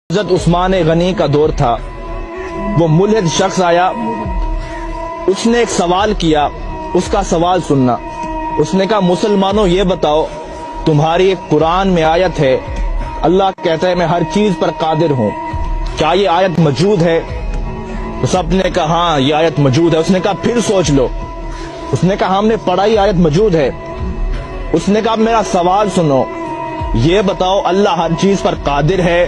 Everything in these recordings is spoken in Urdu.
حضرت عثمان غنی کا دور تھا، وہ ملحد شخص آیا، اس نے ایک سوال کیا، اس کا سوال سننا۔ اس نے کہا مسلمانوں یہ بتاؤ، تمہاری ایک قرآن میں آیت ہے، اللہ کہتا ہے میں ہر چیز پر قادر ہوں، کیا یہ آیت موجود ہے؟ تو سب نے کہا ہاں یہ آیت موجود ہے۔ اس نے کہا پھر سوچ لو۔ اس نے کہا ہم نے پڑھا یہ آیت موجود ہے۔ اس نے کہا میرا سوال سنو، یہ بتاؤ اللہ ہر چیز پر قادر ہے؟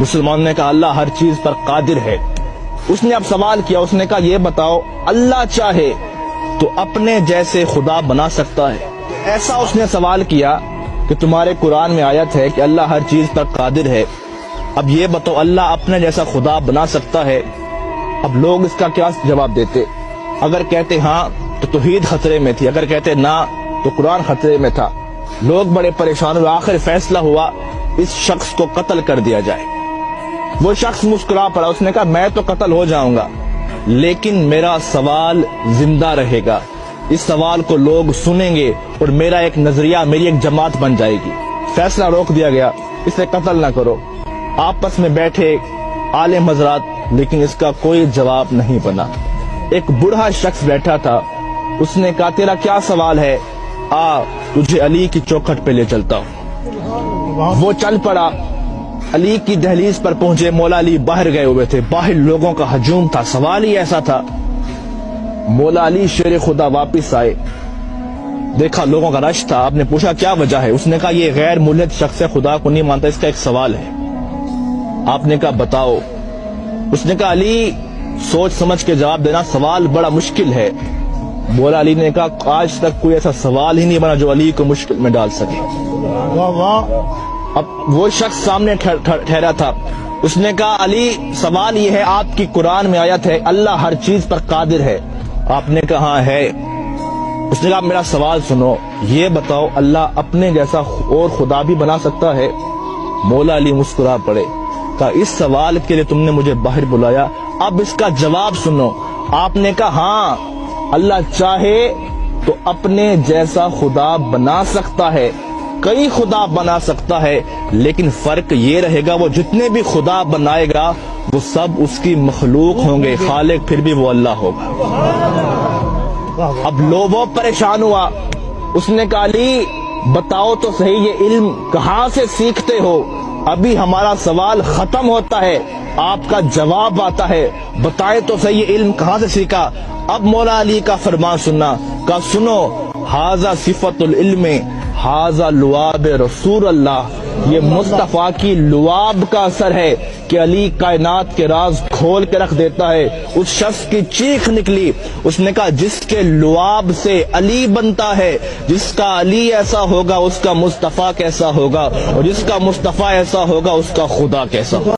مسلمان نے کہا اللہ ہر چیز پر قادر ہے۔ اس نے اب سوال کیا، اس نے کہا یہ بتاؤ اللہ چاہے تو اپنے جیسے خدا بنا سکتا ہے؟ ایسا اس نے سوال کیا کہ تمہارے قرآن میں آیت ہے کہ اللہ ہر چیز پر قادر ہے، اب یہ بتاؤ اللہ اپنے جیسا خدا بنا سکتا ہے؟ اب لوگ اس کا کیا جواب دیتے؟ اگر کہتے ہاں تو توحید خطرے میں تھی، اگر کہتے نہ تو قرآن خطرے میں تھا۔ لوگ بڑے پریشان ہوئے، آخر فیصلہ ہوا اس شخص کو قتل کر دیا جائے۔ وہ شخص مسکرا پڑا، اس نے کہا میں تو قتل ہو جاؤں گا لیکن میرا سوال زندہ رہے گا، اس سوال کو لوگ سنیں گے اور میرا ایک نظریہ، میری ایک جماعت بن جائے گی۔ فیصلہ روک دیا گیا، اسے قتل نہ کرو۔ آپس میں بیٹھے عالم حضرات، لیکن اس کا کوئی جواب نہیں بنا۔ ایک بوڑھا شخص بیٹھا تھا، اس نے کہا تیرا کیا سوال ہے؟ آ تجھے علی کی چوکھٹ پہ لے چلتا ہوں۔ وہ چل پڑا، علی کی دہلیز پر پہنچے، مولا علی باہر گئے ہوئے تھے، باہر لوگوں کا ہجوم تھا، سوال ہی ایسا تھا۔ مولا علی شیر خدا واپس آئے، دیکھا لوگوں کا رش تھا، آپ نے پوچھا کیا وجہ ہے؟ اس نے کہا یہ غیر ملحد شخص خدا کو نہیں مانتا، اس کا ایک سوال ہے۔ آپ نے کہا بتاؤ۔ اس نے کہا علی سوچ سمجھ کے جواب دینا، سوال بڑا مشکل ہے۔ مولا علی نے کہا آج تک کوئی ایسا سوال ہی نہیں بنا جو علی کو مشکل میں ڈال سکے۔ اب وہ شخص سامنے ٹھہرا تھا، اس نے کہا علی سوال یہ ہے، آپ کی قرآن میں آیت ہے اللہ ہر چیز پر قادر ہے؟ آپ نے کہا ہاں ہے۔ اس نے کہا میرا سوال سنو، یہ بتاؤ اللہ اپنے جیسا اور خدا بھی بنا سکتا ہے؟ مولا علی مسکرا پڑے، کہا اس سوال کے لیے تم نے مجھے باہر بلایا، اب اس کا جواب سنو۔ آپ نے کہا ہاں اللہ چاہے تو اپنے جیسا خدا بنا سکتا ہے، کئی خدا بنا سکتا ہے، لیکن فرق یہ رہے گا وہ جتنے بھی خدا بنائے گا وہ سب اس کی مخلوق ہوں گے، خالق پھر بھی وہ اللہ ہوگا۔ اب لوگوں پریشان ہوا، اس نے کہا علی بتاؤ تو صحیح یہ علم کہاں سے سیکھتے ہو؟ ابھی ہمارا سوال ختم ہوتا ہے، آپ کا جواب آتا ہے، بتائے تو صحیح یہ علم کہاں سے سیکھا؟ اب مولا علی کا فرمان سننا، کہا سنو ھذا صفت العلم ھذا لعاب رسول اللہ، یہ مصطفیٰ کی لعاب کا اثر ہے کہ علی کائنات کے راز کھول کے رکھ دیتا ہے۔ اس شخص کی چیخ نکلی، اس نے کہا جس کے لعاب سے علی بنتا ہے، جس کا علی ایسا ہوگا اس کا مصطفیٰ کیسا ہوگا، اور جس کا مصطفیٰ ایسا ہوگا اس کا خدا کیسا ہوگا۔